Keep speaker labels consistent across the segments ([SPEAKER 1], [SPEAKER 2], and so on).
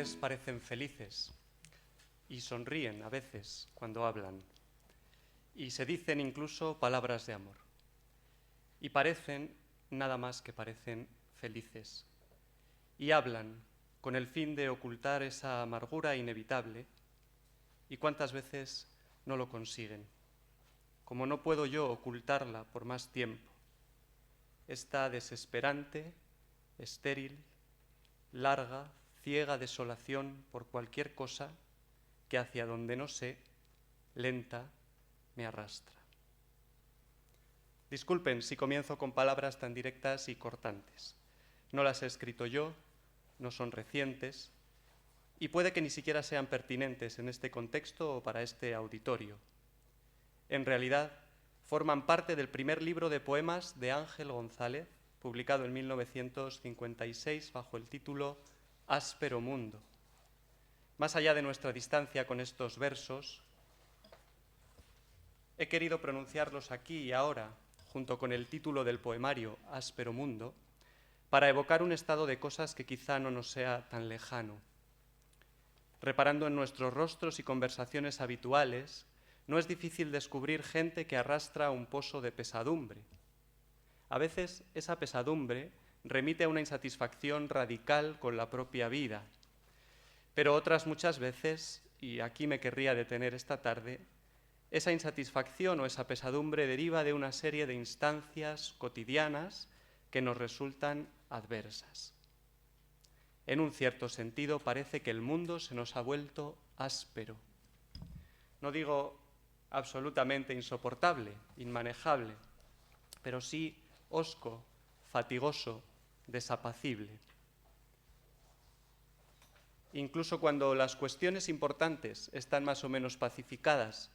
[SPEAKER 1] hombres parecen felices y sonríen a veces cuando hablan y se dicen incluso palabras de amor y parecen, nada más que parecen, felices y hablan con el fin de ocultar esa amargura inevitable y cuántas veces no lo consiguen. Como no puedo yo ocultarla por más tiempo, esta desesperante, estéril, larga, ciega desolación por cualquier cosa que hacia donde no sé, lenta, me arrastra. Disculpen si comienzo con palabras tan directas y cortantes. No las he escrito yo, no son recientes y puede que ni siquiera sean pertinentes en este contexto o para este auditorio. En realidad, forman parte del primer libro de poemas de Ángel González, publicado en 1956 bajo el título Áspero Mundo. Más allá de nuestra distancia con estos versos, he querido pronunciarlos aquí y ahora, junto con el título del poemario Áspero Mundo, para evocar un estado de cosas que quizá no nos sea tan lejano. Reparando en nuestros rostros y conversaciones habituales, no es difícil descubrir gente que arrastra un pozo de pesadumbre. A veces esa pesadumbre remite a una insatisfacción radical con la propia vida, pero otras muchas veces, y aquí me querría detener esta tarde, esa insatisfacción o esa pesadumbre deriva de una serie de instancias cotidianas que nos resultan adversas. En un cierto sentido, parece que el mundo se nos ha vuelto áspero. No digo absolutamente insoportable, inmanejable, pero sí hosco, fatigoso, desapacible. Incluso cuando las cuestiones importantes están más o menos pacificadas,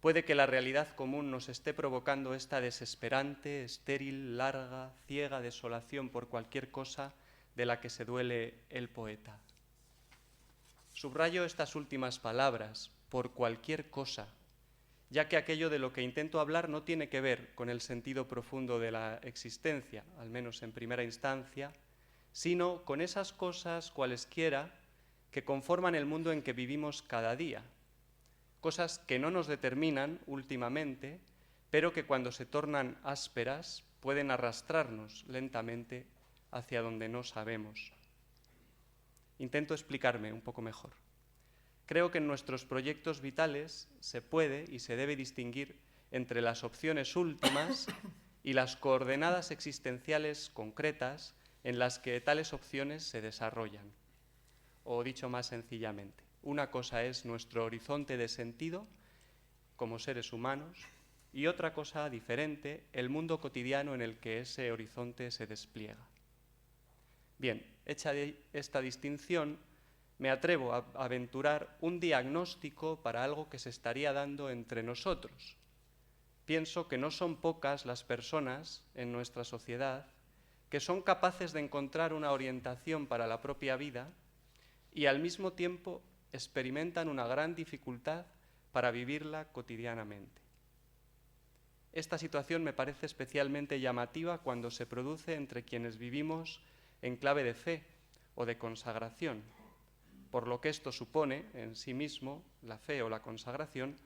[SPEAKER 1] puede que la realidad común nos esté provocando esta desesperante, estéril, larga, ciega desolación por cualquier cosa de la que se duele el poeta. Subrayo estas últimas palabras, por cualquier cosa, ya que aquello de lo que intento hablar no tiene que ver con el sentido profundo de la existencia, al menos en primera instancia, sino con esas cosas cualesquiera que conforman el mundo en que vivimos cada día, cosas que no nos determinan últimamente, pero que cuando se tornan ásperas pueden arrastrarnos lentamente hacia donde no sabemos. Intento explicarme un poco mejor. Creo que en nuestros proyectos vitales se puede y se debe distinguir entre las opciones últimas y las coordenadas existenciales concretas en las que tales opciones se desarrollan. O dicho más sencillamente, una cosa es nuestro horizonte de sentido como seres humanos y otra cosa diferente, el mundo cotidiano en el que ese horizonte se despliega. Bien, hecha esta distinción, me atrevo a aventurar un diagnóstico para algo que se estaría dando entre nosotros. Pienso que no son pocas las personas en nuestra sociedad que son capaces de encontrar una orientación para la propia vida y al mismo tiempo experimentan una gran dificultad para vivirla cotidianamente. Esta situación me parece especialmente llamativa cuando se produce entre quienes vivimos en clave de fe o de consagración, por lo que esto supone en sí mismo, la fe o la consagración,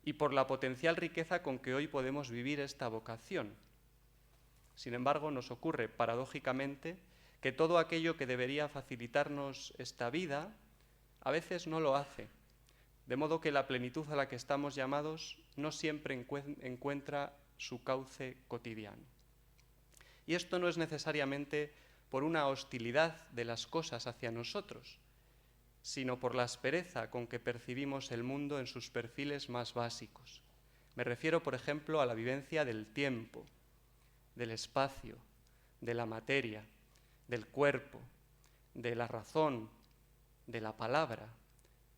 [SPEAKER 1] y por la potencial riqueza con que hoy podemos vivir esta vocación. Sin embargo, nos ocurre paradójicamente que todo aquello que debería facilitarnos esta vida, a veces no lo hace, de modo que la plenitud a la que estamos llamados no siempre encuentra su cauce cotidiano. Y esto no es necesariamente por una hostilidad de las cosas hacia nosotros, sino por la aspereza con que percibimos el mundo en sus perfiles más básicos. Me refiero, por ejemplo, a la vivencia del tiempo, del espacio, de la materia, del cuerpo, de la razón, de la palabra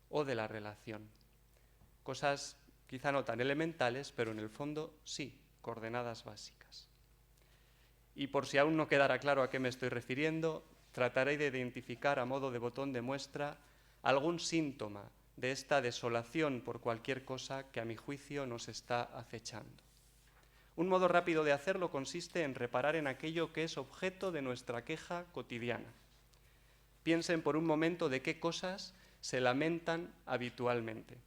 [SPEAKER 1] o de la relación. Cosas quizá no tan elementales, pero en el fondo sí, coordenadas básicas. Y por si aún no quedara claro a qué me estoy refiriendo, trataré de identificar a modo de botón de muestra algún síntoma de esta desolación por cualquier cosa que a mi juicio nos está acechando. Un modo rápido de hacerlo consiste en reparar en aquello que es objeto de nuestra queja cotidiana. Piensen por un momento de qué cosas se lamentan habitualmente.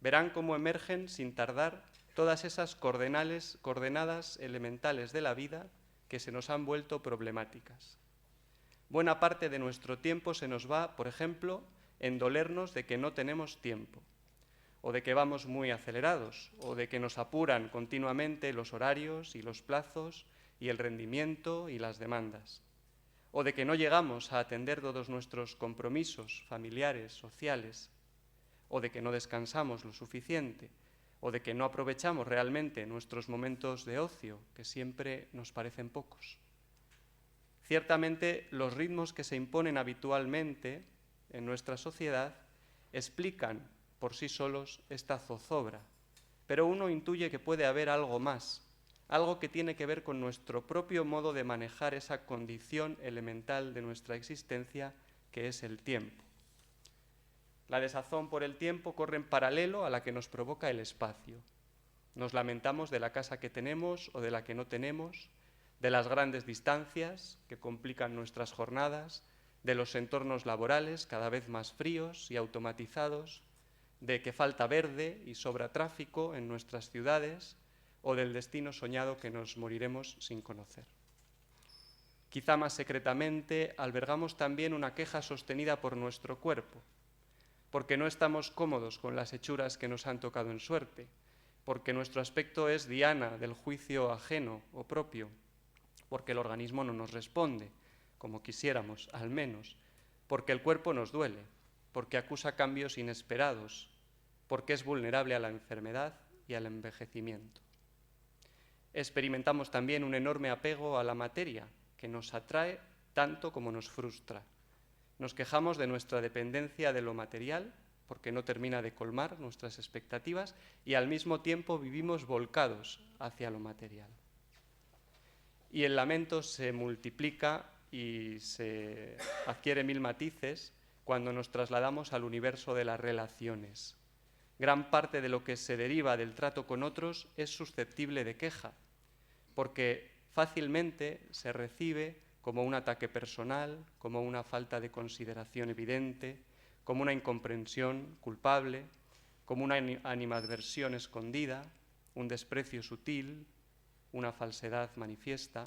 [SPEAKER 1] Verán cómo emergen sin tardar todas esas coordenadas elementales de la vida que se nos han vuelto problemáticas. Buena parte de nuestro tiempo se nos va, por ejemplo, en dolernos de que no tenemos tiempo, o de que vamos muy acelerados, o de que nos apuran continuamente los horarios y los plazos y el rendimiento y las demandas, o de que no llegamos a atender todos nuestros compromisos familiares, sociales, o de que no descansamos lo suficiente, o de que no aprovechamos realmente nuestros momentos de ocio, que siempre nos parecen pocos. Ciertamente, los ritmos que se imponen habitualmente en nuestra sociedad explican por sí solos esta zozobra, pero uno intuye que puede haber algo más, algo que tiene que ver con nuestro propio modo de manejar esa condición elemental de nuestra existencia, que es el tiempo. La desazón por el tiempo corre en paralelo a la que nos provoca el espacio. Nos lamentamos de la casa que tenemos o de la que no tenemos, de las grandes distancias que complican nuestras jornadas, de los entornos laborales cada vez más fríos y automatizados, de que falta verde y sobra tráfico en nuestras ciudades, o del destino soñado que nos moriremos sin conocer. Quizá más secretamente albergamos también una queja sostenida por nuestro cuerpo, porque no estamos cómodos con las hechuras que nos han tocado en suerte, porque nuestro aspecto es diana del juicio ajeno o propio, porque el organismo no nos responde, como quisiéramos, al menos, porque el cuerpo nos duele, porque acusa cambios inesperados, porque es vulnerable a la enfermedad y al envejecimiento. Experimentamos también un enorme apego a la materia, que nos atrae tanto como nos frustra. Nos quejamos de nuestra dependencia de lo material, porque no termina de colmar nuestras expectativas, y al mismo tiempo vivimos volcados hacia lo material. Y el lamento se multiplica y se adquiere mil matices cuando nos trasladamos al universo de las relaciones. Gran parte de lo que se deriva del trato con otros es susceptible de queja, porque fácilmente se recibe como un ataque personal, como una falta de consideración evidente, como una incomprensión culpable, como una animadversión escondida, un desprecio sutil, una falsedad manifiesta,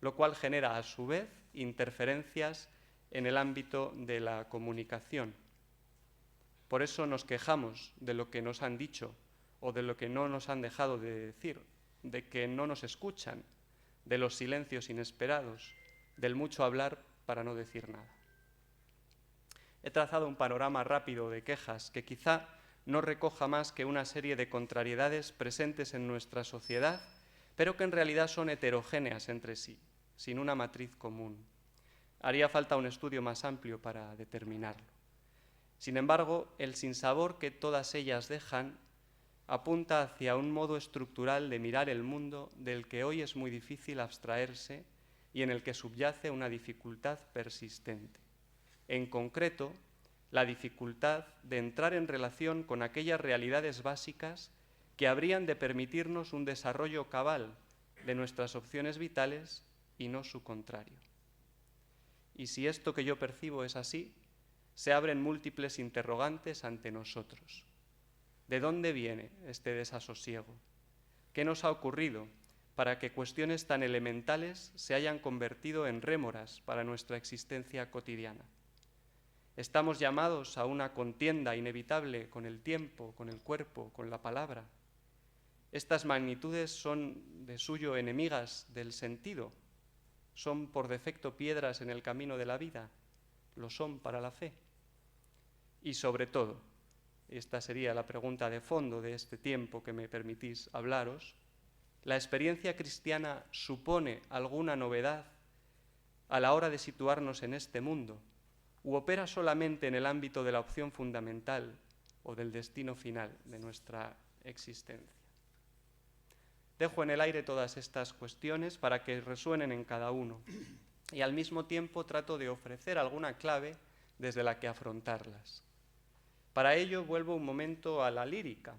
[SPEAKER 1] lo cual genera a su vez interferencias en el ámbito de la comunicación. Por eso nos quejamos de lo que nos han dicho o de lo que no nos han dejado de decir, de que no nos escuchan, de los silencios inesperados, del mucho hablar para no decir nada. He trazado un panorama rápido de quejas que quizá no recoja más que una serie de contrariedades presentes en nuestra sociedad, pero que en realidad son heterogéneas entre sí, sin una matriz común. Haría falta un estudio más amplio para determinarlo. Sin embargo, el sinsabor que todas ellas dejan apunta hacia un modo estructural de mirar el mundo del que hoy es muy difícil abstraerse y en el que subyace una dificultad persistente. En concreto, la dificultad de entrar en relación con aquellas realidades básicas que habrían de permitirnos un desarrollo cabal de nuestras opciones vitales y no su contrario. Y si esto que yo percibo es así, se abren múltiples interrogantes ante nosotros. ¿De dónde viene este desasosiego? ¿Qué nos ha ocurrido para que cuestiones tan elementales se hayan convertido en rémoras para nuestra existencia cotidiana? ¿Estamos llamados a una contienda inevitable con el tiempo, con el cuerpo, con la palabra? ¿Estas magnitudes son de suyo enemigas del sentido? ¿Son por defecto piedras en el camino de la vida? ¿Lo son para la fe? Y sobre todo, esta sería la pregunta de fondo de este tiempo que me permitís hablaros, ¿la experiencia cristiana supone alguna novedad a la hora de situarnos en este mundo? ¿U opera solamente en el ámbito de la opción fundamental o del destino final de nuestra existencia? Dejo en el aire todas estas cuestiones para que resuenen en cada uno y al mismo tiempo trato de ofrecer alguna clave desde la que afrontarlas. Para ello vuelvo un momento a la lírica,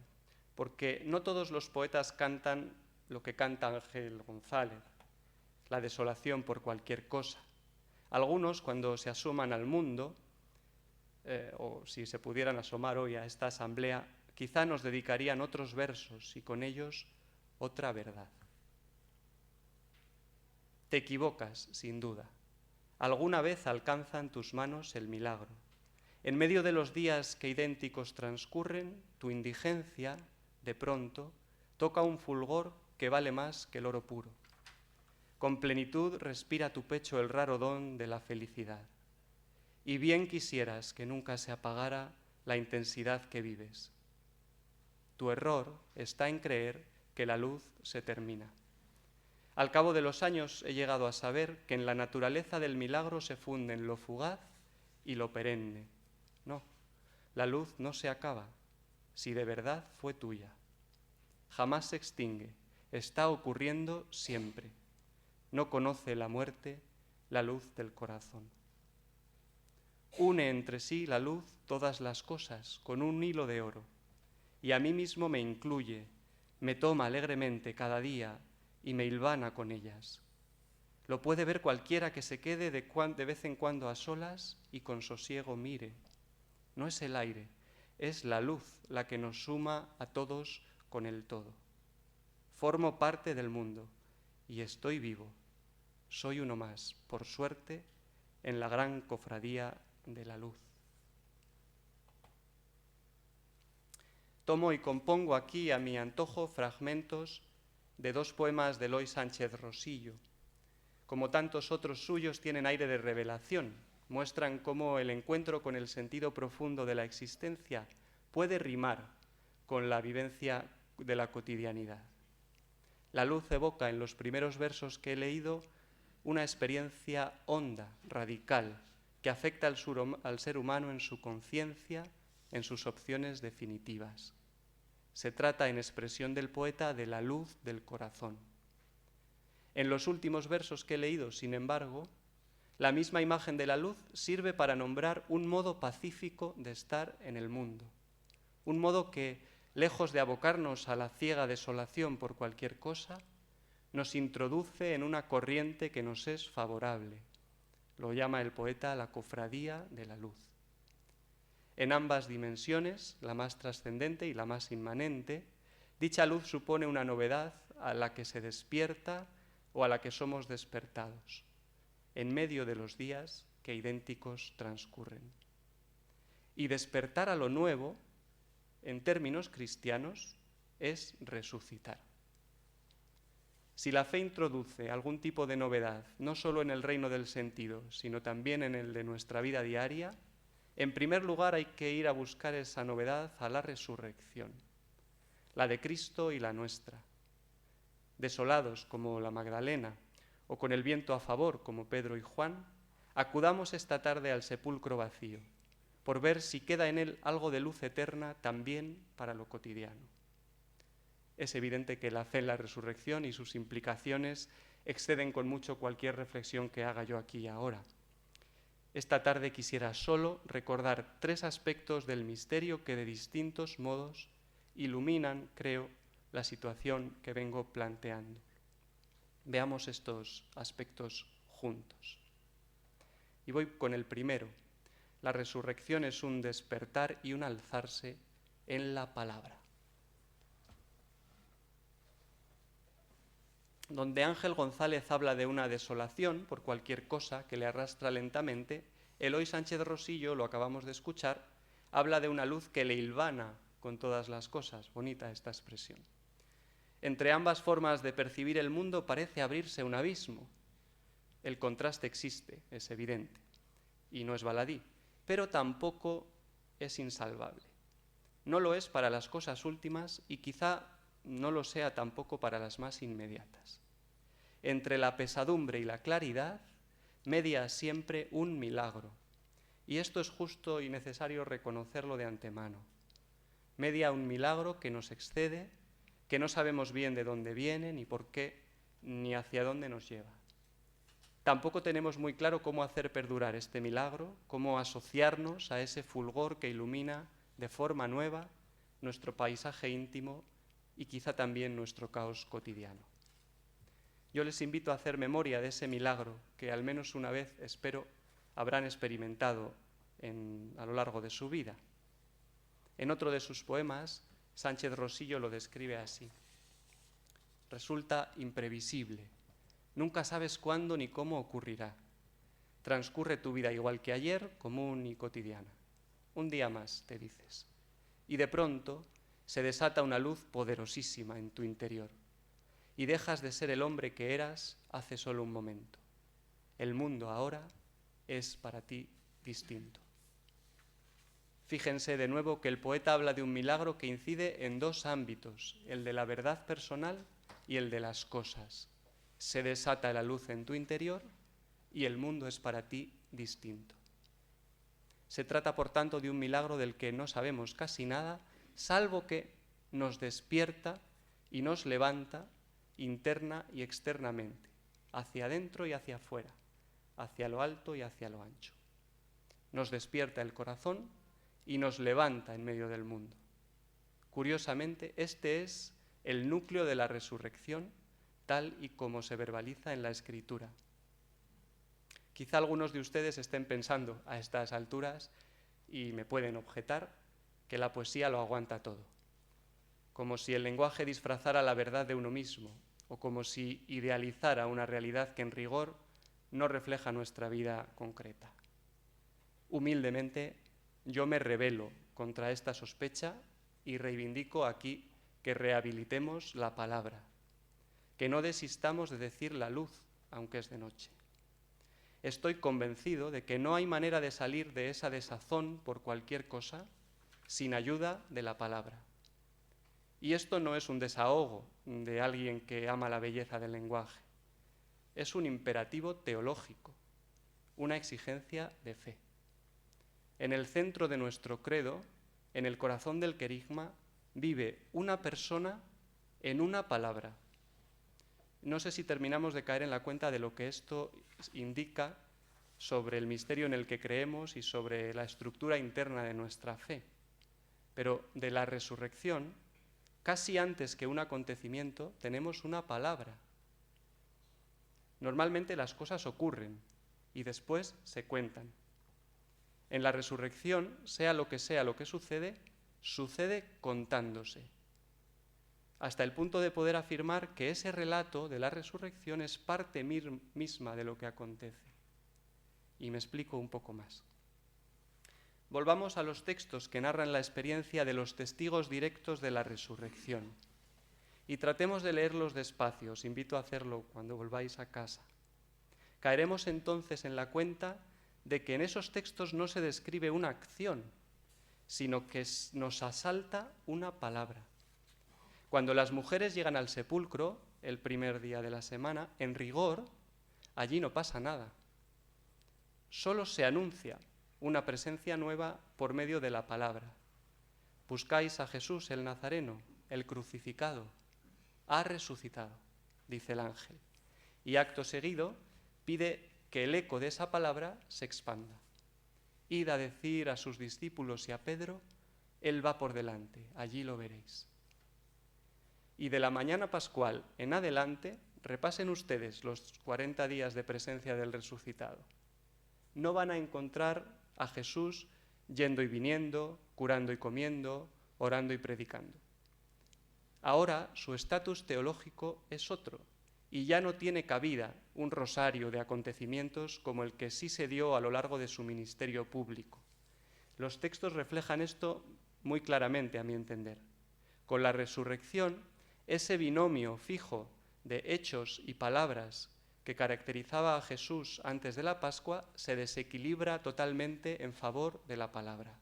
[SPEAKER 1] porque no todos los poetas cantan lo que canta Ángel González, la desolación por cualquier cosa. Algunos, cuando se asoman al mundo, o si se pudieran asomar hoy a esta asamblea, quizá nos dedicarían otros versos y con ellos otra verdad. Te equivocas, sin duda. Alguna vez alcanzan tus manos el milagro. En medio de los días que idénticos transcurren, tu indigencia, de pronto, toca un fulgor que vale más que el oro puro. Con plenitud respira tu pecho el raro don de la felicidad. Y bien quisieras que nunca se apagara la intensidad que vives. Tu error está en creer que la luz se termina. Al cabo de los años he llegado a saber que en la naturaleza del milagro se funden lo fugaz y lo perenne. No, la luz no se acaba, si de verdad fue tuya. Jamás se extingue, está ocurriendo siempre. No conoce la muerte la luz del corazón. Une entre sí la luz todas las cosas con un hilo de oro, y a mí mismo me incluye, me toma alegremente cada día y me hilvana con ellas. Lo puede ver cualquiera que se quede de vez en cuando a solas y con sosiego mire. No es el aire, es la luz la que nos suma a todos con el todo. Formo parte del mundo y estoy vivo. Soy uno más, por suerte, en la gran cofradía de la luz. Tomo y compongo aquí a mi antojo fragmentos de dos poemas de Eloy Sánchez Rosillo. Como tantos otros suyos, tienen aire de revelación, muestran cómo el encuentro con el sentido profundo de la existencia puede rimar con la vivencia de la cotidianidad. La luz evoca en los primeros versos que he leído una experiencia honda, radical, que afecta al ser humano en su conciencia, en sus opciones definitivas. Se trata, en expresión del poeta, de la luz del corazón. En los últimos versos que he leído, sin embargo, la misma imagen de la luz sirve para nombrar un modo pacífico de estar en el mundo. Un modo que, lejos de abocarnos a la ciega desolación por cualquier cosa, nos introduce en una corriente que nos es favorable. Lo llama el poeta la cofradía de la luz. En ambas dimensiones, la más trascendente y la más inmanente, dicha luz supone una novedad a la que se despierta o a la que somos despertados, en medio de los días que idénticos transcurren. Y despertar a lo nuevo, en términos cristianos, es resucitar. Si la fe introduce algún tipo de novedad, no solo en el reino del sentido, sino también en el de nuestra vida diaria, en primer lugar hay que ir a buscar esa novedad a la resurrección, la de Cristo y la nuestra. Desolados como la Magdalena, o con el viento a favor como Pedro y Juan, acudamos esta tarde al sepulcro vacío, por ver si queda en él algo de luz eterna también para lo cotidiano. Es evidente que la fe en la resurrección y sus implicaciones exceden con mucho cualquier reflexión que haga yo aquí y ahora. Esta tarde quisiera solo recordar 3 aspectos del misterio que de distintos modos iluminan, creo, la situación que vengo planteando. Veamos estos aspectos juntos. Y voy con el primero. La resurrección es un despertar y un alzarse en la palabra. Donde Ángel González habla de una desolación por cualquier cosa que le arrastra lentamente, Eloy Sánchez Rosillo, lo acabamos de escuchar, habla de una luz que le hilvana con todas las cosas. Bonita esta expresión. Entre ambas formas de percibir el mundo parece abrirse un abismo. El contraste existe, es evidente, y no es baladí, pero tampoco es insalvable. No lo es para las cosas últimas y quizá no lo sea tampoco para las más inmediatas. Entre la pesadumbre y la claridad media siempre un milagro, y esto es justo y necesario reconocerlo de antemano. Media un milagro que nos excede, que no sabemos bien de dónde viene, ni por qué, ni hacia dónde nos lleva. Tampoco tenemos muy claro cómo hacer perdurar este milagro, cómo asociarnos a ese fulgor que ilumina de forma nueva nuestro paisaje íntimo y quizá también nuestro caos cotidiano. Yo les invito a hacer memoria de ese milagro que al menos una vez, espero, habrán experimentado a lo largo de su vida. En otro de sus poemas, Sánchez Rosillo lo describe así: resulta imprevisible, nunca sabes cuándo ni cómo ocurrirá. Transcurre tu vida igual que ayer, común y cotidiana. Un día más, te dices. Y de pronto se desata una luz poderosísima en tu interior y dejas de ser el hombre que eras hace solo un momento. El mundo ahora es para ti distinto. Fíjense de nuevo que el poeta habla de un milagro que incide en dos ámbitos, el de la verdad personal y el de las cosas. Se desata la luz en tu interior y el mundo es para ti distinto. Se trata, por tanto, de un milagro del que no sabemos casi nada, salvo que nos despierta y nos levanta interna y externamente, hacia adentro y hacia afuera, hacia lo alto y hacia lo ancho. Nos despierta el corazón y nos levanta en medio del mundo. Curiosamente, este es el núcleo de la resurrección, tal y como se verbaliza en la Escritura. Quizá algunos de ustedes estén pensando a estas alturas, y me pueden objetar, que la poesía lo aguanta todo, como si el lenguaje disfrazara la verdad de uno mismo, o como si idealizara una realidad que en rigor no refleja nuestra vida concreta. Humildemente, yo me rebelo contra esta sospecha y reivindico aquí que rehabilitemos la palabra, que no desistamos de decir la luz, aunque es de noche. Estoy convencido de que no hay manera de salir de esa desazón por cualquier cosa sin ayuda de la palabra. Y esto no es un desahogo de alguien que ama la belleza del lenguaje. Es un imperativo teológico, una exigencia de fe. En el centro de nuestro credo, en el corazón del querigma, vive una persona en una palabra. No sé si terminamos de caer en la cuenta de lo que esto indica sobre el misterio en el que creemos y sobre la estructura interna de nuestra fe. Pero de la resurrección, casi antes que un acontecimiento, tenemos una palabra. Normalmente las cosas ocurren y después se cuentan. En la resurrección, sea lo que sucede, sucede contándose, hasta el punto de poder afirmar que ese relato de la resurrección es parte misma de lo que acontece. Y me explico un poco más. Volvamos a los textos que narran la experiencia de los testigos directos de la resurrección y tratemos de leerlos despacio. Os invito a hacerlo cuando volváis a casa. Caeremos entonces en la cuenta de que en esos textos no se describe una acción, sino que nos asalta una palabra. Cuando las mujeres llegan al sepulcro, el primer día de la semana, en rigor, allí no pasa nada. Solo se anuncia una presencia nueva por medio de la palabra. Buscáis a Jesús el Nazareno, el crucificado. Ha resucitado, dice el ángel. Y acto seguido pide que el eco de esa palabra se expanda. Id a decir a sus discípulos y a Pedro, Él va por delante, allí lo veréis. Y de la mañana pascual en adelante, repasen ustedes los 40 días de presencia del resucitado. No van a encontrar a Jesús yendo y viniendo, curando y comiendo, orando y predicando. Ahora su estatus teológico es otro, y ya no tiene cabida un rosario de acontecimientos como el que sí se dio a lo largo de su ministerio público. Los textos reflejan esto muy claramente, a mi entender. Con la resurrección, ese binomio fijo de hechos y palabras que caracterizaba a Jesús antes de la Pascua se desequilibra totalmente en favor de la palabra.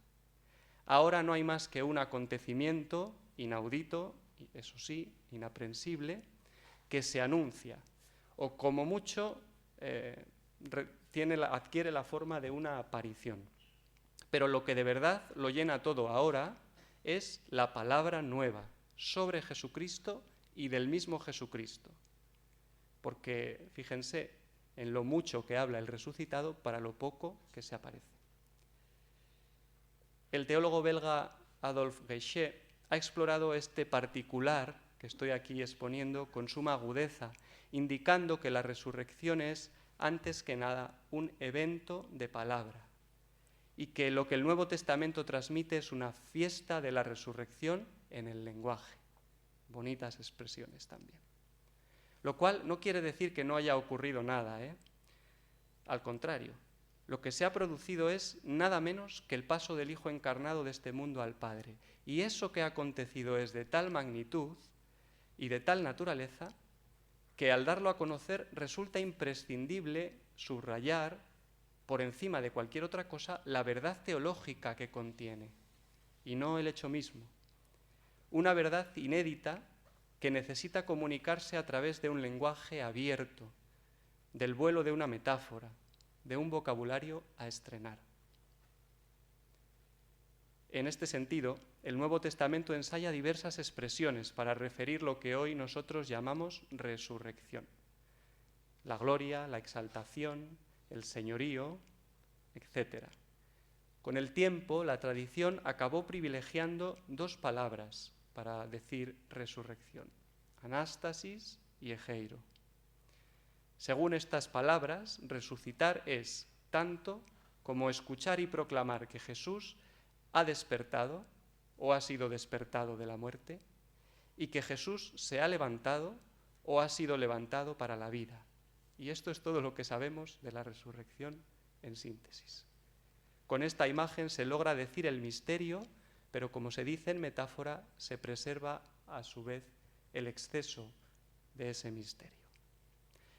[SPEAKER 1] Ahora no hay más que un acontecimiento inaudito, eso sí, inaprensible, que se anuncia, o como mucho adquiere la forma de una aparición. Pero lo que de verdad lo llena todo ahora es la palabra nueva sobre Jesucristo y del mismo Jesucristo. Porque fíjense en lo mucho que habla el resucitado para lo poco que se aparece. El teólogo belga Adolphe Guéchet ha explorado este particular que estoy aquí exponiendo con suma agudeza, indicando que la resurrección es, antes que nada, un evento de palabra, y que lo que el Nuevo Testamento transmite es una fiesta de la resurrección en el lenguaje. Bonitas expresiones también. Lo cual no quiere decir que no haya ocurrido nada, Al contrario, lo que se ha producido es nada menos que el paso del Hijo encarnado de este mundo al Padre. Y eso que ha acontecido es de tal magnitud y de tal naturaleza que al darlo a conocer resulta imprescindible subrayar, por encima de cualquier otra cosa, la verdad teológica que contiene, y no el hecho mismo. Una verdad inédita que necesita comunicarse a través de un lenguaje abierto, del vuelo de una metáfora, de un vocabulario a estrenar. En este sentido, el Nuevo Testamento ensaya diversas expresiones para referir lo que hoy nosotros llamamos resurrección. La gloria, la exaltación, el señorío, etc. Con el tiempo, la tradición acabó privilegiando dos palabras para decir resurrección: anástasis y egeiro. Según estas palabras, resucitar es tanto como escuchar y proclamar que Jesús ha despertado o ha sido despertado de la muerte, y que Jesús se ha levantado o ha sido levantado para la vida. Y esto es todo lo que sabemos de la resurrección en síntesis. Con esta imagen se logra decir el misterio, pero como se dice en metáfora, se preserva a su vez el exceso de ese misterio.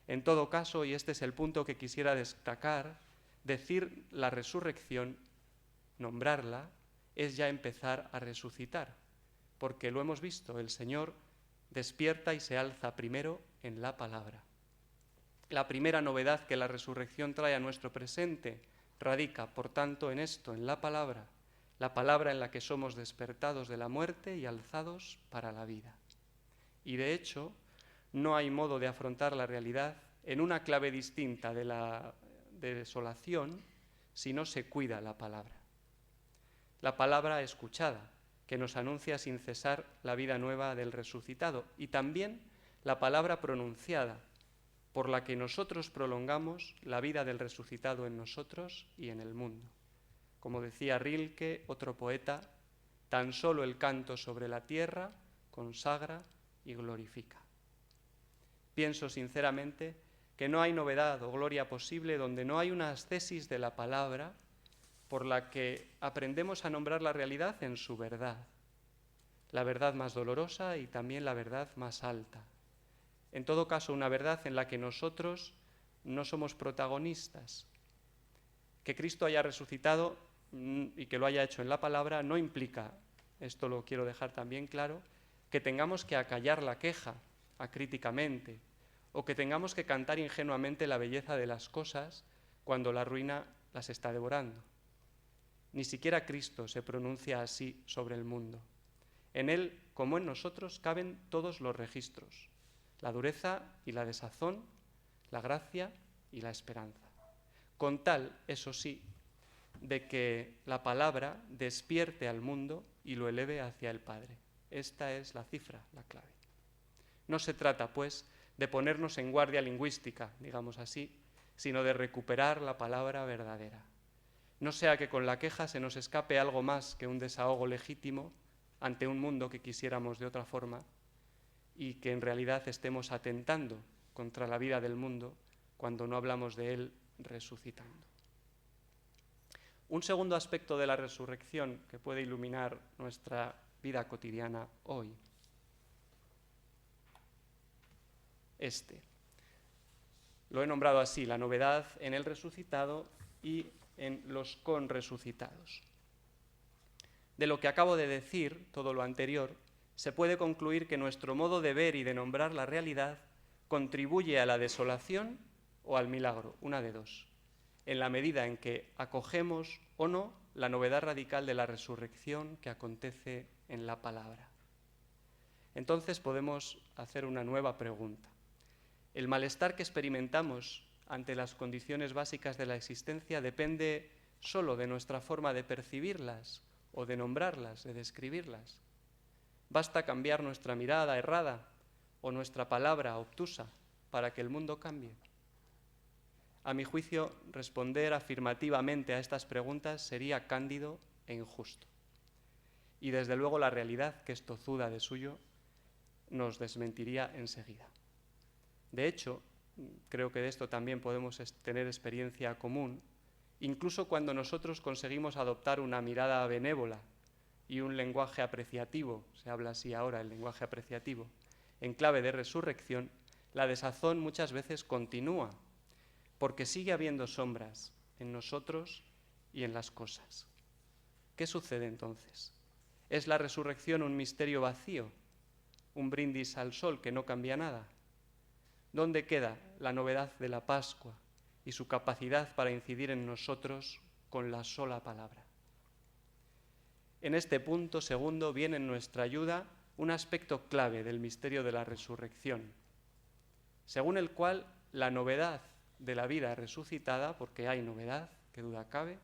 [SPEAKER 1] En todo caso, y este es el punto que quisiera destacar, decir la resurrección, nombrarla, es ya empezar a resucitar, porque lo hemos visto, el Señor despierta y se alza primero en la palabra. La primera novedad que la resurrección trae a nuestro presente radica, por tanto, en esto, en la palabra en la que somos despertados de la muerte y alzados para la vida. Y de hecho, no hay modo de afrontar la realidad en una clave distinta de la desolación si no se cuida la palabra. La palabra escuchada, que nos anuncia sin cesar la vida nueva del resucitado, y también la palabra pronunciada, por la que nosotros prolongamos la vida del resucitado en nosotros y en el mundo. Como decía Rilke, otro poeta, tan solo el canto sobre la tierra consagra y glorifica. Pienso sinceramente que no hay novedad o gloria posible donde no hay una ascesis de la palabra por la que aprendemos a nombrar la realidad en su verdad, la verdad más dolorosa y también la verdad más alta. En todo caso, una verdad en la que nosotros no somos protagonistas. Que Cristo haya resucitado y que lo haya hecho en la palabra no implica, esto lo quiero dejar también claro, que tengamos que acallar la queja acríticamente o que tengamos que cantar ingenuamente la belleza de las cosas cuando la ruina las está devorando. Ni siquiera Cristo se pronuncia así sobre el mundo. En él, como en nosotros, caben todos los registros: la dureza y la desazón, la gracia y la esperanza. Con tal, eso sí, de que la palabra despierte al mundo y lo eleve hacia el Padre. Esta es la cifra, la clave. No se trata, pues, de ponernos en guardia lingüística, digamos así, sino de recuperar la palabra verdadera. No sea que con la queja se nos escape algo más que un desahogo legítimo ante un mundo que quisiéramos de otra forma y que en realidad estemos atentando contra la vida del mundo cuando no hablamos de él resucitando. Un segundo aspecto de la resurrección que puede iluminar nuestra vida cotidiana hoy. Lo he nombrado así: la novedad en el resucitado y en los conresucitados. De lo que acabo de decir, todo lo anterior, se puede concluir que nuestro modo de ver y de nombrar la realidad contribuye a la desolación o al milagro, una de dos, en la medida en que acogemos o no la novedad radical de la resurrección que acontece en la palabra. Entonces podemos hacer una nueva pregunta. ¿El malestar que experimentamos ante las condiciones básicas de la existencia depende solo de nuestra forma de percibirlas o de nombrarlas, de describirlas? Basta cambiar nuestra mirada errada o nuestra palabra obtusa para que el mundo cambie. A mi juicio, responder afirmativamente a estas preguntas sería cándido e injusto. Y desde luego la realidad, que es tozuda de suyo, nos desmentiría enseguida. De hecho, creo que de esto también podemos tener experiencia común, incluso cuando nosotros conseguimos adoptar una mirada benévola y un lenguaje apreciativo, se habla así ahora, el lenguaje apreciativo, en clave de resurrección, la desazón muchas veces continúa, porque sigue habiendo sombras en nosotros y en las cosas. ¿Qué sucede entonces? ¿Es la resurrección un misterio vacío, un brindis al sol que no cambia nada? ¿Dónde queda la novedad de la Pascua y su capacidad para incidir en nosotros con la sola palabra? En este punto segundo viene en nuestra ayuda un aspecto clave del misterio de la resurrección, según el cual la novedad de la vida resucitada, porque hay novedad, que duda cabe,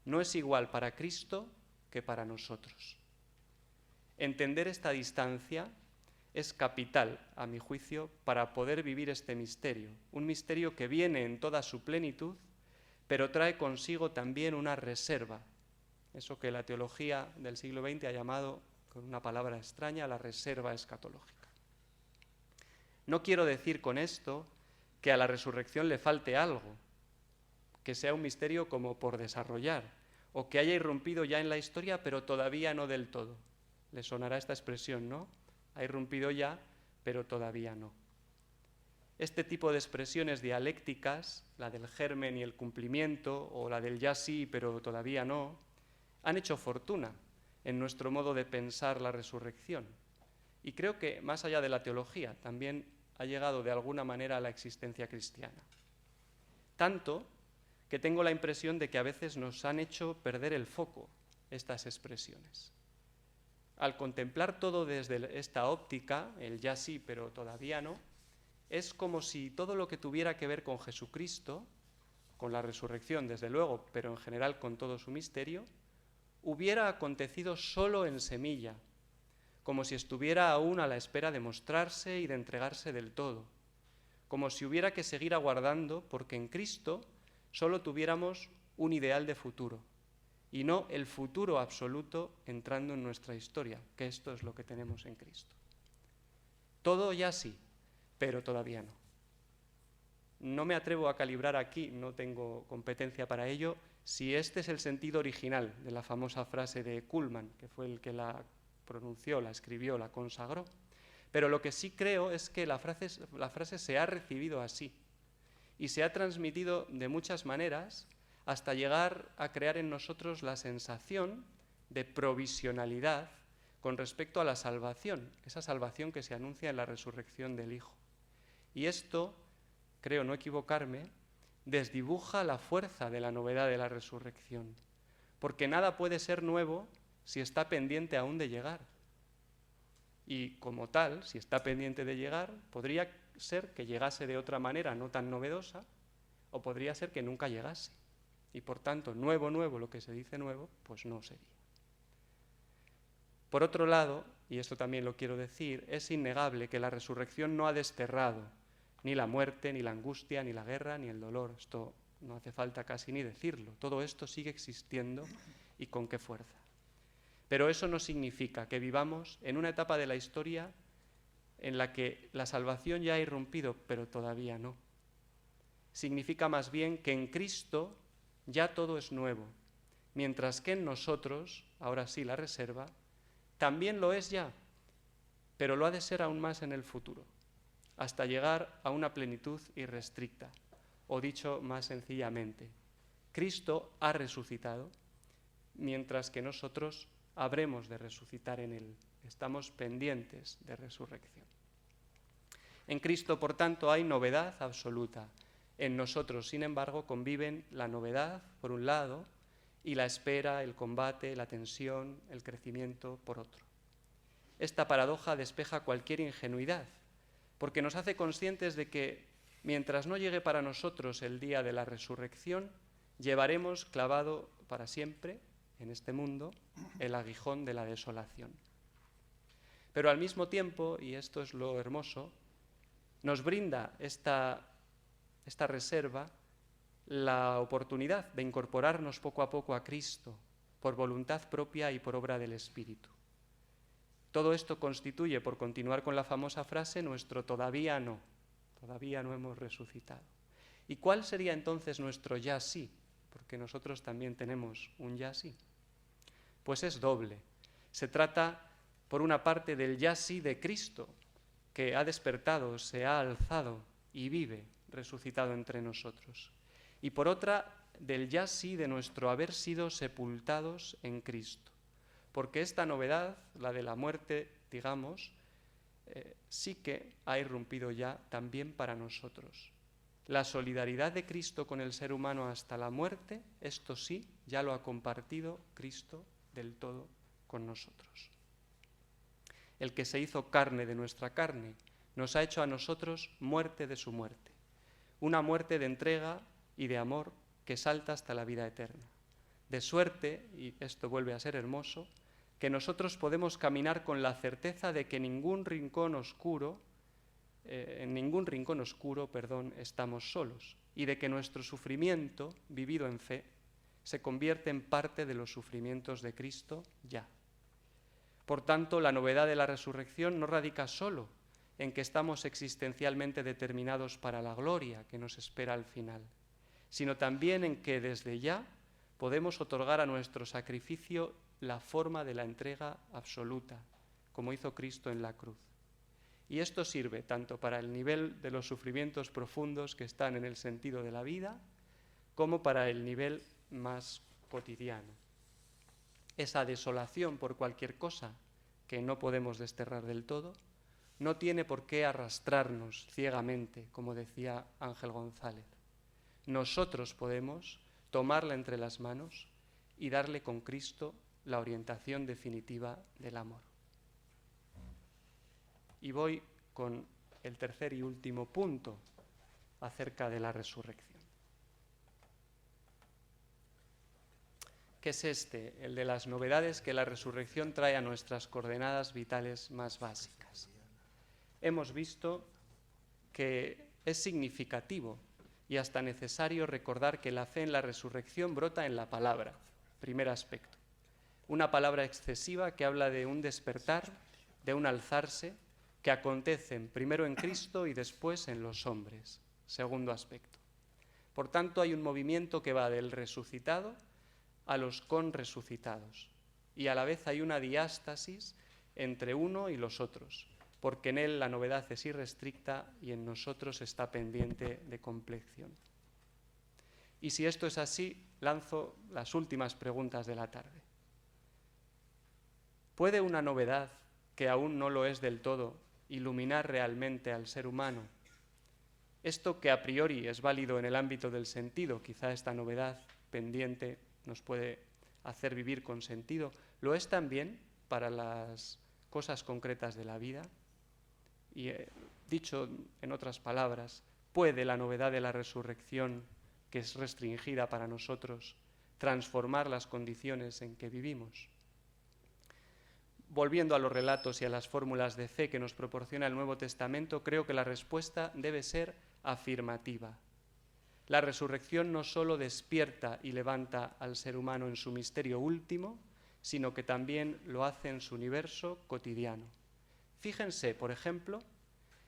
[SPEAKER 1] no es igual para Cristo que para nosotros. Entender esta distancia es capital, a mi juicio, para poder vivir este misterio, un misterio que viene en toda su plenitud, pero trae consigo también una reserva, eso que la teología del siglo XX ha llamado, con una palabra extraña, la reserva escatológica. No quiero decir con esto que a la resurrección le falte algo, que sea un misterio como por desarrollar, o que haya irrumpido ya en la historia, pero todavía no del todo. Le sonará esta expresión, ¿no? Ha irrumpido ya, pero todavía no. Este tipo de expresiones dialécticas, la del germen y el cumplimiento, o la del ya sí, pero todavía no, han hecho fortuna en nuestro modo de pensar la resurrección. Y creo que, más allá de la teología, también ha llegado de alguna manera a la existencia cristiana. Tanto que tengo la impresión de que a veces nos han hecho perder el foco estas expresiones. Al contemplar todo desde esta óptica, el ya sí, pero todavía no, es como si todo lo que tuviera que ver con Jesucristo, con la resurrección desde luego, pero en general con todo su misterio, hubiera acontecido solo en semilla, como si estuviera aún a la espera de mostrarse y de entregarse del todo, como si hubiera que seguir aguardando porque en Cristo solo tuviéramos un ideal de futuro, y no el futuro absoluto entrando en nuestra historia, que esto es lo que tenemos en Cristo. Todo ya sí, pero todavía no. No me atrevo a calibrar aquí, no tengo competencia para ello, si este es el sentido original de la famosa frase de Cullmann, que fue el que la pronunció, la escribió, la consagró. Pero lo que sí creo es que la frase se ha recibido así y se ha transmitido de muchas maneras hasta llegar a crear en nosotros la sensación de provisionalidad con respecto a la salvación, esa salvación que se anuncia en la resurrección del Hijo. Y esto, creo no equivocarme, desdibuja la fuerza de la novedad de la resurrección, porque nada puede ser nuevo si está pendiente aún de llegar. Y como tal, si está pendiente de llegar, podría ser que llegase de otra manera no tan novedosa, o podría ser que nunca llegase. Y por tanto, nuevo, lo que se dice nuevo, pues no sería. Por otro lado, y esto también lo quiero decir, es innegable que la resurrección no ha desterrado ni la muerte, ni la angustia, ni la guerra, ni el dolor. Esto no hace falta casi ni decirlo. Todo esto sigue existiendo y con qué fuerza. Pero eso no significa que vivamos en una etapa de la historia en la que la salvación ya ha irrumpido, pero todavía no. Significa más bien que en Cristo ya todo es nuevo, mientras que en nosotros, ahora sí la reserva, también lo es ya, pero lo ha de ser aún más en el futuro, hasta llegar a una plenitud irrestricta, o dicho más sencillamente, Cristo ha resucitado, mientras que nosotros habremos de resucitar en Él. Estamos pendientes de resurrección. En Cristo, por tanto, hay novedad absoluta. En nosotros, sin embargo, conviven la novedad, por un lado, y la espera, el combate, la tensión, el crecimiento, por otro. Esta paradoja despeja cualquier ingenuidad, porque nos hace conscientes de que, mientras no llegue para nosotros el día de la resurrección, llevaremos clavado para siempre, en este mundo, el aguijón de la desolación. Pero al mismo tiempo, y esto es lo hermoso, nos brinda esta reserva la oportunidad de incorporarnos poco a poco a Cristo por voluntad propia y por obra del Espíritu. Todo esto constituye, por continuar con la famosa frase, nuestro todavía no hemos resucitado. ¿Y cuál sería entonces nuestro ya sí? Porque nosotros también tenemos un ya sí. Pues es doble. Se trata, por una parte, del ya sí de Cristo, que ha despertado, se ha alzado y vive resucitado entre nosotros. Y por otra, del ya sí de nuestro haber sido sepultados en Cristo. Porque esta novedad, la de la muerte, digamos, sí que ha irrumpido ya también para nosotros. La solidaridad de Cristo con el ser humano hasta la muerte, esto sí, ya lo ha compartido Cristo del todo con nosotros. El que se hizo carne de nuestra carne, nos ha hecho a nosotros muerte de su muerte. Una muerte de entrega y de amor que salta hasta la vida eterna. De suerte, y esto vuelve a ser hermoso, que nosotros podemos caminar con la certeza de que en ningún rincón oscuro, estamos solos, y de que nuestro sufrimiento, vivido en fe, se convierte en parte de los sufrimientos de Cristo ya. Por tanto, la novedad de la resurrección no radica solo en que estamos existencialmente determinados para la gloria que nos espera al final, sino también en que desde ya podemos otorgar a nuestro sacrificio la forma de la entrega absoluta, como hizo Cristo en la cruz. Y esto sirve tanto para el nivel de los sufrimientos profundos que están en el sentido de la vida, como para el nivel más cotidiano. Esa desolación por cualquier cosa que no podemos desterrar del todo, no tiene por qué arrastrarnos ciegamente, como decía Ángel González. Nosotros podemos tomarla entre las manos y darle con Cristo la orientación definitiva del amor. Y voy con el tercer y último punto acerca de la resurrección. ¿Qué es este? El de las novedades que la resurrección trae a nuestras coordenadas vitales más básicas. Hemos visto que es significativo y hasta necesario recordar que la fe en la resurrección brota en la palabra, primer aspecto. Una palabra excesiva que habla de un despertar, de un alzarse, que acontecen primero en Cristo y después en los hombres, segundo aspecto. Por tanto, hay un movimiento que va del resucitado a los conresucitados, y a la vez hay una diástasis entre uno y los otros, porque en él la novedad es irrestricta y en nosotros está pendiente de compleción. Y si esto es así, lanzo las últimas preguntas de la tarde. ¿Puede una novedad, que aún no lo es del todo, iluminar realmente al ser humano? Esto que a priori es válido en el ámbito del sentido, quizá esta novedad pendiente nos puede hacer vivir con sentido, ¿lo es también para las cosas concretas de la vida? Y dicho en otras palabras, ¿puede la novedad de la resurrección, que es restringida para nosotros, transformar las condiciones en que vivimos? Volviendo a los relatos y a las fórmulas de fe que nos proporciona el Nuevo Testamento, creo que la respuesta debe ser afirmativa. La resurrección no solo despierta y levanta al ser humano en su misterio último, sino que también lo hace en su universo cotidiano. Fíjense, por ejemplo,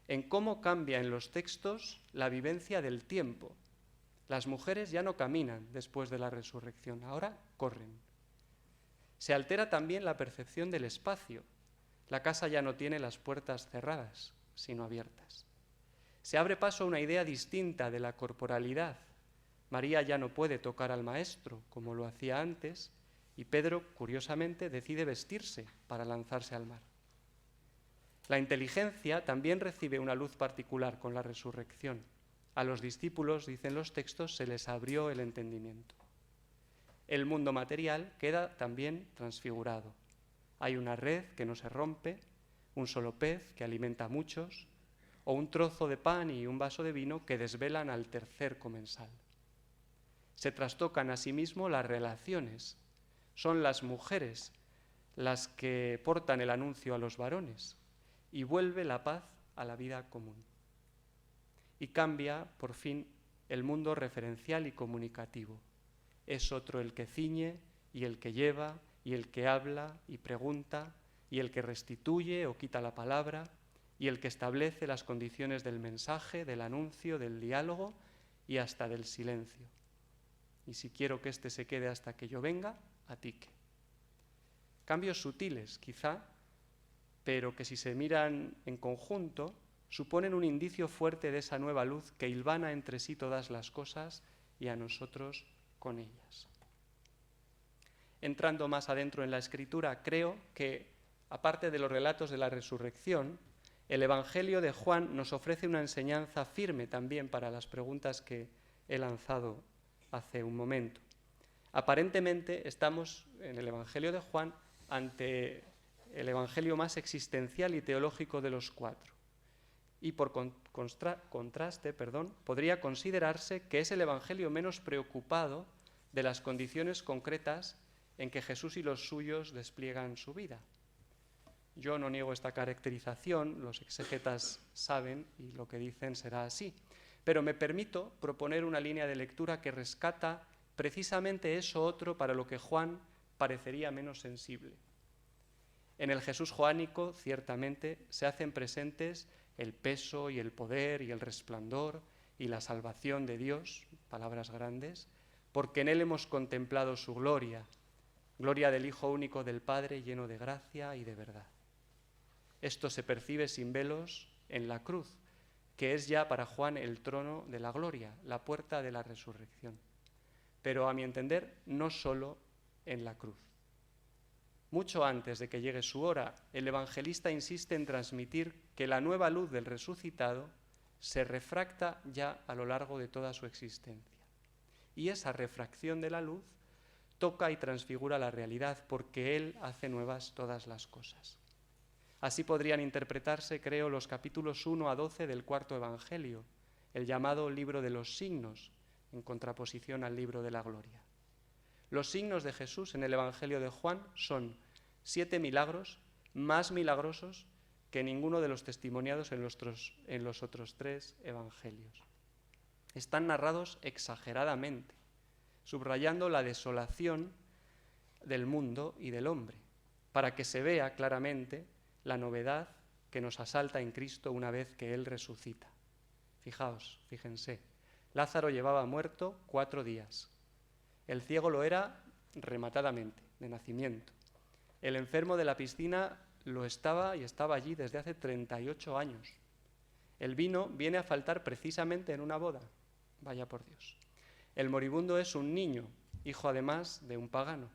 [SPEAKER 1] en cómo cambia en los textos la vivencia del tiempo. Las mujeres ya no caminan después de la resurrección, ahora corren. Se altera también la percepción del espacio. La casa ya no tiene las puertas cerradas, sino abiertas. Se abre paso a una idea distinta de la corporalidad. María ya no puede tocar al Maestro, como lo hacía antes, y Pedro, curiosamente, decide vestirse para lanzarse al mar. La inteligencia también recibe una luz particular con la resurrección. A los discípulos, dicen los textos, se les abrió el entendimiento. El mundo material queda también transfigurado. Hay una red que no se rompe, un solo pez que alimenta a muchos, o un trozo de pan y un vaso de vino que desvelan al tercer comensal. Se trastocan asimismo las relaciones. Son las mujeres las que portan el anuncio a los varones, y vuelve la paz a la vida común. Y cambia, por fin, el mundo referencial y comunicativo. Es otro el que ciñe y el que lleva y el que habla y pregunta y el que restituye o quita la palabra y el que establece las condiciones del mensaje, del anuncio, del diálogo y hasta del silencio. Y si quiero que éste se quede hasta que yo venga, a ti qué. Cambios sutiles, quizá, pero que si se miran en conjunto, suponen un indicio fuerte de esa nueva luz que hilvana entre sí todas las cosas y a nosotros con ellas. Entrando más adentro en la Escritura, creo que, aparte de los relatos de la resurrección, el Evangelio de Juan nos ofrece una enseñanza firme también para las preguntas que he lanzado hace un momento. Aparentemente estamos en el Evangelio de Juan ante el Evangelio más existencial y teológico de los cuatro. Y por contraste, podría considerarse que es el Evangelio menos preocupado de las condiciones concretas en que Jesús y los suyos despliegan su vida. Yo no niego esta caracterización, los exegetas saben y lo que dicen será así, pero me permito proponer una línea de lectura que rescata precisamente eso otro para lo que Juan parecería menos sensible. En el Jesús joánico, ciertamente, se hacen presentes el peso y el poder y el resplandor y la salvación de Dios, palabras grandes, porque en él hemos contemplado su gloria, gloria del Hijo único del Padre, lleno de gracia y de verdad. Esto se percibe sin velos en la cruz, que es ya para Juan el trono de la gloria, la puerta de la resurrección. Pero a mi entender, no solo en la cruz. Mucho antes de que llegue su hora, el evangelista insiste en transmitir que la nueva luz del resucitado se refracta ya a lo largo de toda su existencia. Y esa refracción de la luz toca y transfigura la realidad porque Él hace nuevas todas las cosas. Así podrían interpretarse, creo, los capítulos 1 a 12 del cuarto Evangelio, el llamado libro de los signos, en contraposición al libro de la gloria. Los signos de Jesús en el Evangelio de Juan son 7 milagros más milagrosos que ninguno de los testimoniados en los otros 3 evangelios. Están narrados exageradamente, subrayando la desolación del mundo y del hombre, para que se vea claramente la novedad que nos asalta en Cristo una vez que Él resucita. Fíjense, Lázaro llevaba muerto 4 días. El ciego lo era rematadamente, de nacimiento. El enfermo de la piscina lo estaba y estaba allí desde hace 38 años. El vino viene a faltar precisamente en una boda. Vaya por Dios. El moribundo es un niño, hijo además de un pagano.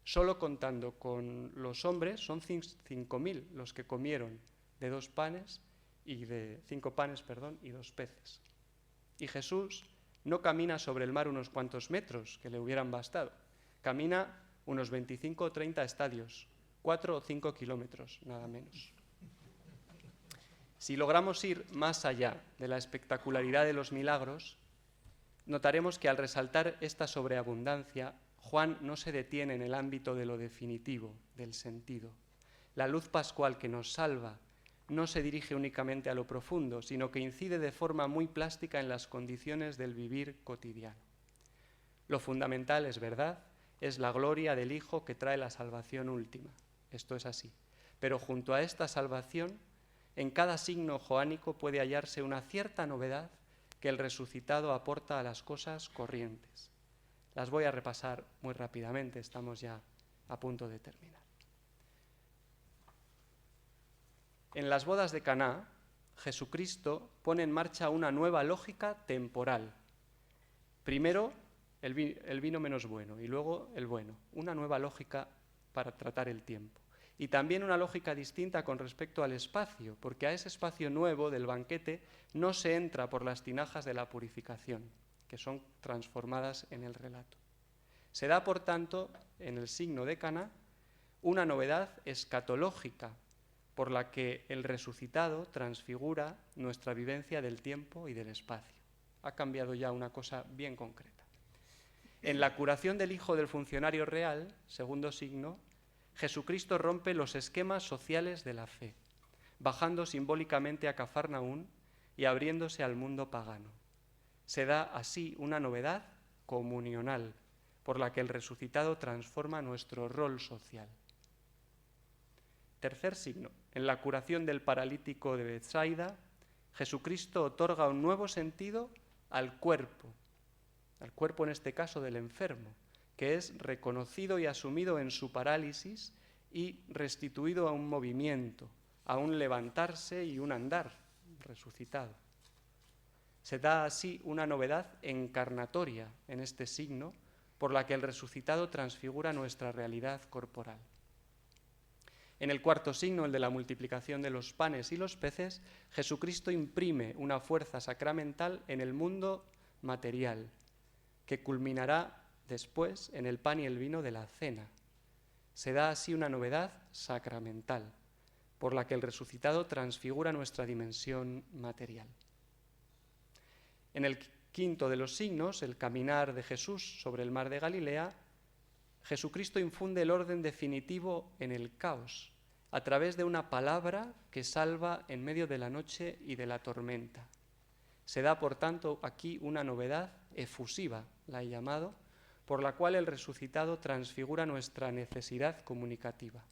[SPEAKER 1] Solo contando con los hombres son 5.000 los que comieron de 5 panes y 2 peces. Y Jesús no camina sobre el mar unos cuantos metros, que le hubieran bastado. Camina unos 25 o 30 estadios, 4 o 5 kilómetros, nada menos. Si logramos ir más allá de la espectacularidad de los milagros, notaremos que al resaltar esta sobreabundancia, Juan no se detiene en el ámbito de lo definitivo, del sentido. La luz pascual que nos salva no se dirige únicamente a lo profundo, sino que incide de forma muy plástica en las condiciones del vivir cotidiano. Lo fundamental, es verdad, es la gloria del Hijo que trae la salvación última. Esto es así. Pero junto a esta salvación, en cada signo joánico puede hallarse una cierta novedad que el resucitado aporta a las cosas corrientes. Las voy a repasar muy rápidamente, estamos ya a punto de terminar. En las bodas de Caná, Jesucristo pone en marcha una nueva lógica temporal. Primero, el vino menos bueno y luego el bueno. Una nueva lógica para tratar el tiempo. Y también una lógica distinta con respecto al espacio, porque a ese espacio nuevo del banquete no se entra por las tinajas de la purificación, que son transformadas en el relato. Se da, por tanto, en el signo de Caná, una novedad escatológica, por la que el resucitado transfigura nuestra vivencia del tiempo y del espacio. Ha cambiado ya una cosa bien concreta. En la curación del hijo del funcionario real, segundo signo, Jesucristo rompe los esquemas sociales de la fe, bajando simbólicamente a Cafarnaún y abriéndose al mundo pagano. Se da así una novedad comunional, por la que el resucitado transforma nuestro rol social. Tercer signo. En la curación del paralítico de Betsaida, Jesucristo otorga un nuevo sentido al cuerpo en este caso del enfermo, que es reconocido y asumido en su parálisis y restituido a un movimiento, a un levantarse y un andar resucitado. Se da así una novedad encarnatoria en este signo, por la que el resucitado transfigura nuestra realidad corporal. En el cuarto signo, el de la multiplicación de los panes y los peces, Jesucristo imprime una fuerza sacramental en el mundo material, que culminará después en el pan y el vino de la cena. Se da así una novedad sacramental, por la que el resucitado transfigura nuestra dimensión material. En el quinto de los signos, el caminar de Jesús sobre el mar de Galilea, Jesucristo infunde el orden definitivo en el caos, a través de una palabra que salva en medio de la noche y de la tormenta. Se da, por tanto, aquí una novedad efusiva, la he llamado, por la cual el resucitado transfigura nuestra necesidad comunicativa.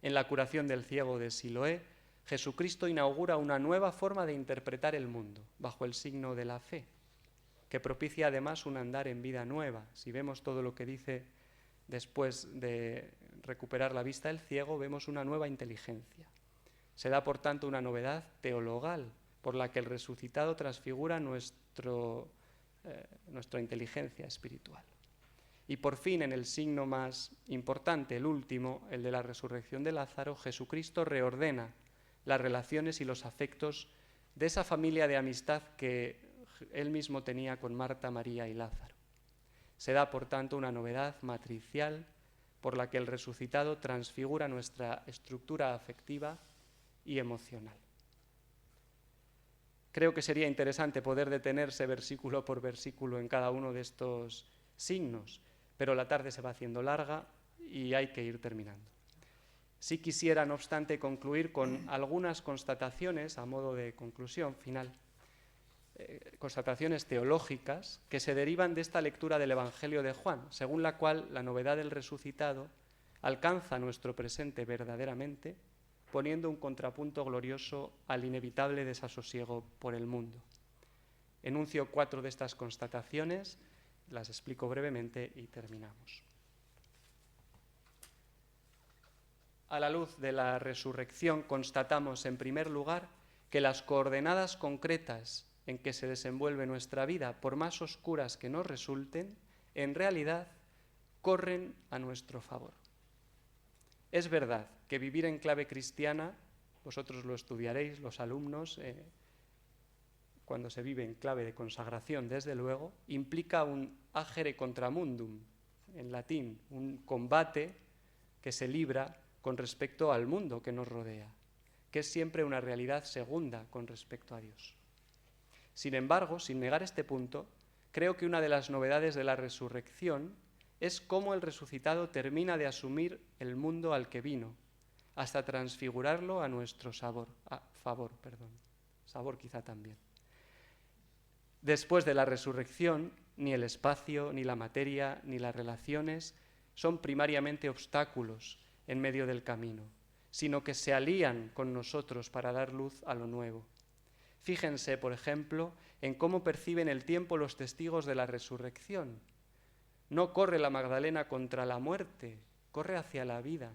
[SPEAKER 1] En la curación del ciego de Siloé, Jesucristo inaugura una nueva forma de interpretar el mundo, bajo el signo de la fe, que propicia además un andar en vida nueva. Si vemos todo lo que dice después de recuperar la vista del ciego, vemos una nueva inteligencia. Se da, por tanto, una novedad teologal, por la que el resucitado transfigura nuestra inteligencia espiritual. Y por fin, en el signo más importante, el último, el de la resurrección de Lázaro, Jesucristo reordena las relaciones y los afectos de esa familia de amistad que él mismo tenía con Marta, María y Lázaro. Se da, por tanto, una novedad matricial por la que el resucitado transfigura nuestra estructura afectiva y emocional. Creo que sería interesante poder detenerse versículo por versículo en cada uno de estos signos, pero la tarde se va haciendo larga y hay que ir terminando. Sí quisiera, no obstante, concluir con algunas constataciones a modo de conclusión final, constataciones teológicas que se derivan de esta lectura del Evangelio de Juan, según la cual la novedad del resucitado alcanza nuestro presente verdaderamente, poniendo un contrapunto glorioso al inevitable desasosiego por el mundo. Enuncio 4 de estas constataciones, las explico brevemente y terminamos. A la luz de la resurrección constatamos, en primer lugar, que las coordenadas concretas en que se desenvuelve nuestra vida, por más oscuras que nos resulten, en realidad corren a nuestro favor. Es verdad que vivir en clave cristiana, vosotros lo estudiaréis, los alumnos, cuando se vive en clave de consagración, desde luego, implica un agere contra mundum, en latín, un combate que se libra con respecto al mundo que nos rodea, que es siempre una realidad segunda con respecto a Dios. Sin embargo, sin negar este punto, creo que una de las novedades de la resurrección es cómo el resucitado termina de asumir el mundo al que vino, hasta transfigurarlo a nuestro favor, quizá también. Después de la resurrección, ni el espacio, ni la materia, ni las relaciones son primariamente obstáculos en medio del camino, sino que se alían con nosotros para dar luz a lo nuevo. Fíjense, por ejemplo, en cómo perciben el tiempo los testigos de la resurrección. No corre la Magdalena contra la muerte, corre hacia la vida.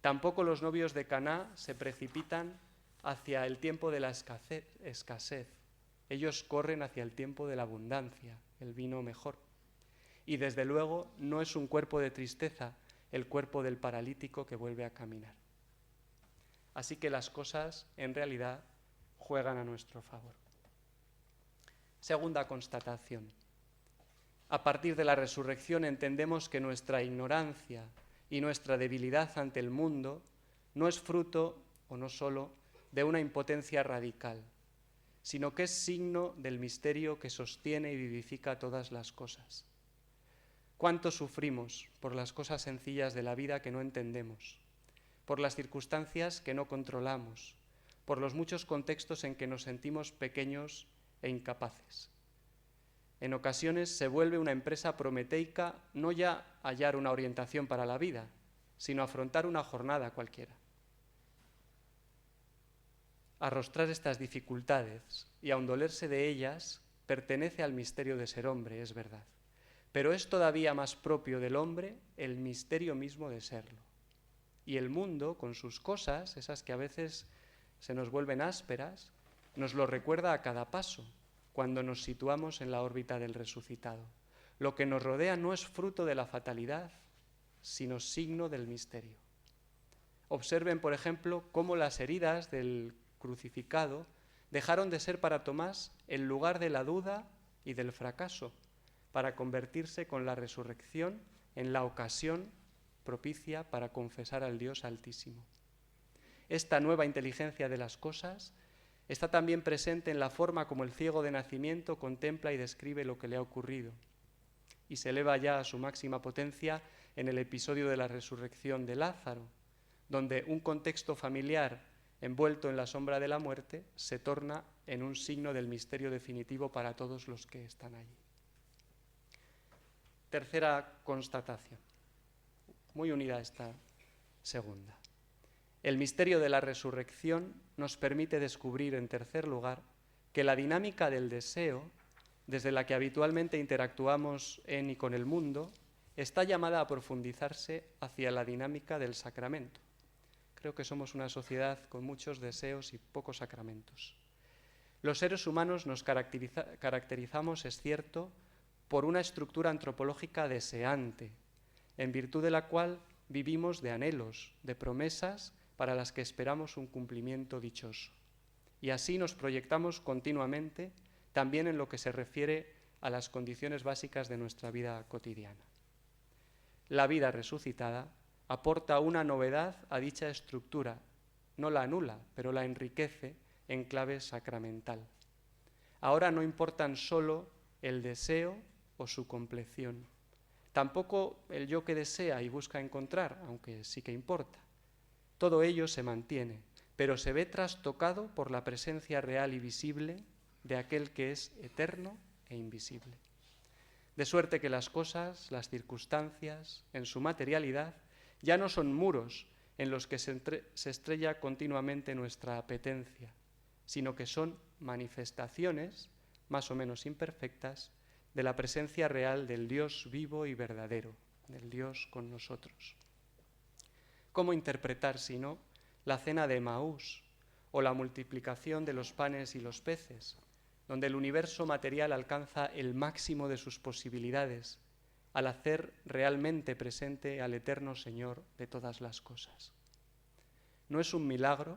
[SPEAKER 1] Tampoco los novios de Caná se precipitan hacia el tiempo de la escasez. Ellos corren hacia el tiempo de la abundancia, el vino mejor. Y desde luego no es un cuerpo de tristeza el cuerpo del paralítico que vuelve a caminar. Así que las cosas, en realidad, juegan a nuestro favor. Segunda constatación. A partir de la resurrección entendemos que nuestra ignorancia y nuestra debilidad ante el mundo no es fruto, o no solo, de una impotencia radical, sino que es signo del misterio que sostiene y vivifica todas las cosas. ¿Cuánto sufrimos por las cosas sencillas de la vida que no entendemos, por las circunstancias que no controlamos, por los muchos contextos en que nos sentimos pequeños e incapaces? En ocasiones se vuelve una empresa prometeica no ya hallar una orientación para la vida, sino afrontar una jornada cualquiera. Arrostrar estas dificultades y aun dolerse de ellas pertenece al misterio de ser hombre, es verdad. Pero es todavía más propio del hombre el misterio mismo de serlo. Y el mundo, con sus cosas, esas que a veces se nos vuelven ásperas, nos lo recuerda a cada paso, cuando nos situamos en la órbita del resucitado. Lo que nos rodea no es fruto de la fatalidad, sino signo del misterio. Observen, por ejemplo, cómo las heridas del crucificado dejaron de ser para Tomás el lugar de la duda y del fracaso, para convertirse con la resurrección en la ocasión propicia para confesar al Dios Altísimo. Esta nueva inteligencia de las cosas está también presente en la forma como el ciego de nacimiento contempla y describe lo que le ha ocurrido, y se eleva ya a su máxima potencia en el episodio de la resurrección de Lázaro, donde un contexto familiar envuelto en la sombra de la muerte se torna en un signo del misterio definitivo para todos los que están allí. Tercera constatación, muy unida a esta segunda. El misterio de la resurrección nos permite descubrir, en tercer lugar, que la dinámica del deseo, desde la que habitualmente interactuamos en y con el mundo, está llamada a profundizarse hacia la dinámica del sacramento. Creo que somos una sociedad con muchos deseos y pocos sacramentos. Los seres humanos nos caracterizamos, es cierto, por una estructura antropológica deseante, en virtud de la cual vivimos de anhelos, de promesas para las que esperamos un cumplimiento dichoso. Y así nos proyectamos continuamente también en lo que se refiere a las condiciones básicas de nuestra vida cotidiana. La vida resucitada aporta una novedad a dicha estructura, no la anula, pero la enriquece en clave sacramental. Ahora no importan solo el deseo o su compleción, tampoco el yo que desea y busca encontrar, aunque sí que importa. Todo ello se mantiene, pero se ve trastocado por la presencia real y visible de aquel que es eterno e invisible. De suerte que las cosas, las circunstancias, en su materialidad, ya no son muros en los que se estrella continuamente nuestra apetencia, sino que son manifestaciones, más o menos imperfectas, de la presencia real del Dios vivo y verdadero, del Dios con nosotros. ¿Cómo interpretar, si no, la cena de Emaús o la multiplicación de los panes y los peces, donde el universo material alcanza el máximo de sus posibilidades al hacer realmente presente al eterno Señor de todas las cosas? ¿No es un milagro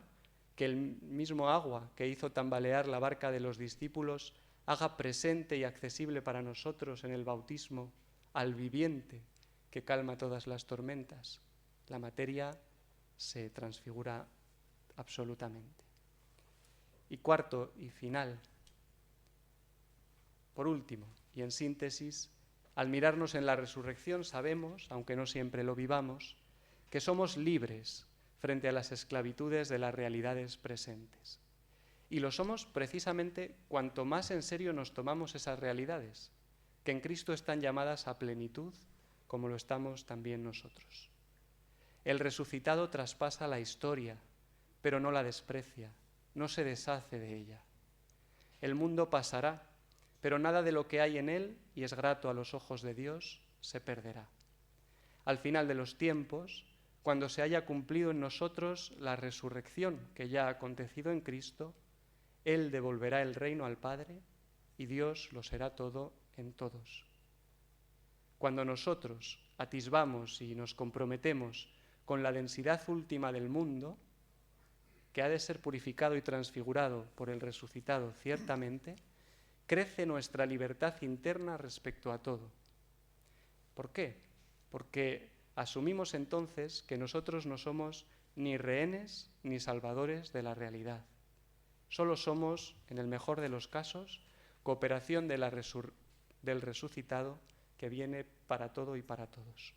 [SPEAKER 1] que el mismo agua que hizo tambalear la barca de los discípulos haga presente y accesible para nosotros en el bautismo al viviente que calma todas las tormentas? La materia se transfigura absolutamente. Y cuarto y final, por último, y en síntesis, al mirarnos en la resurrección sabemos, aunque no siempre lo vivamos, que somos libres frente a las esclavitudes de las realidades presentes. Y lo somos precisamente cuanto más en serio nos tomamos esas realidades, que en Cristo están llamadas a plenitud, como lo estamos también nosotros. El resucitado traspasa la historia, pero no la desprecia, no se deshace de ella. El mundo pasará, pero nada de lo que hay en él, y es grato a los ojos de Dios, se perderá. Al final de los tiempos, cuando se haya cumplido en nosotros la resurrección que ya ha acontecido en Cristo, Él devolverá el reino al Padre y Dios lo será todo en todos. Cuando nosotros atisbamos y nos comprometemos con la densidad última del mundo, que ha de ser purificado y transfigurado por el resucitado ciertamente, crece nuestra libertad interna respecto a todo. ¿Por qué? Porque asumimos entonces que nosotros no somos ni rehenes ni salvadores de la realidad. Solo somos, en el mejor de los casos, cooperación del resucitado que viene para todo y para todos.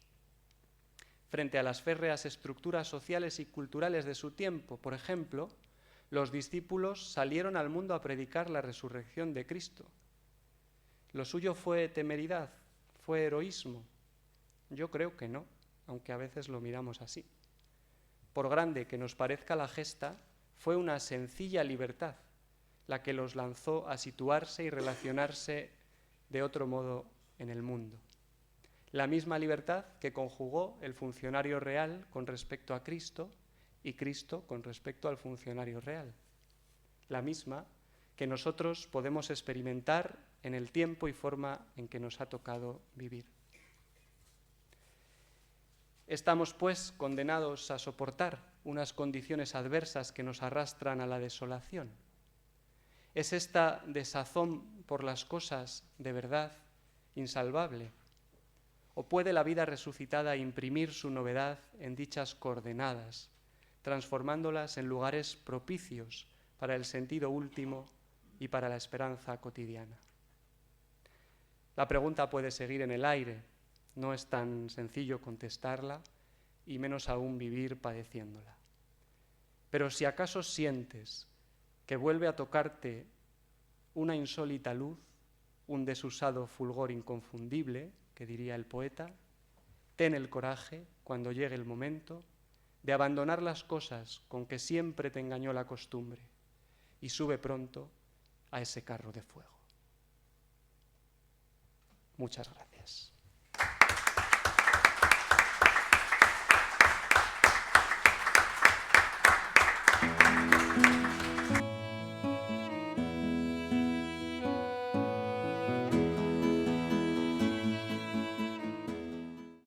[SPEAKER 1] Frente a las férreas estructuras sociales y culturales de su tiempo, por ejemplo, los discípulos salieron al mundo a predicar la resurrección de Cristo. ¿Lo suyo fue temeridad? ¿Fue heroísmo? Yo creo que no, aunque a veces lo miramos así. Por grande que nos parezca la gesta, fue una sencilla libertad la que los lanzó a situarse y relacionarse de otro modo en el mundo. La misma libertad que conjugó el funcionario real con respecto a Cristo y Cristo con respecto al funcionario real. La misma que nosotros podemos experimentar en el tiempo y forma en que nos ha tocado vivir. Estamos, pues, condenados a soportar unas condiciones adversas que nos arrastran a la desolación. ¿Es esta desazón por las cosas de verdad insalvable? ¿O puede la vida resucitada imprimir su novedad en dichas coordenadas, transformándolas en lugares propicios para el sentido último y para la esperanza cotidiana? La pregunta puede seguir en el aire, no es tan sencillo contestarla y menos aún vivir padeciéndola. Pero si acaso sientes que vuelve a tocarte una insólita luz, un desusado fulgor inconfundible, que diría el poeta, ten el coraje, cuando llegue el momento, de abandonar las cosas con que siempre te engañó la costumbre y sube pronto a ese carro de fuego. Muchas gracias.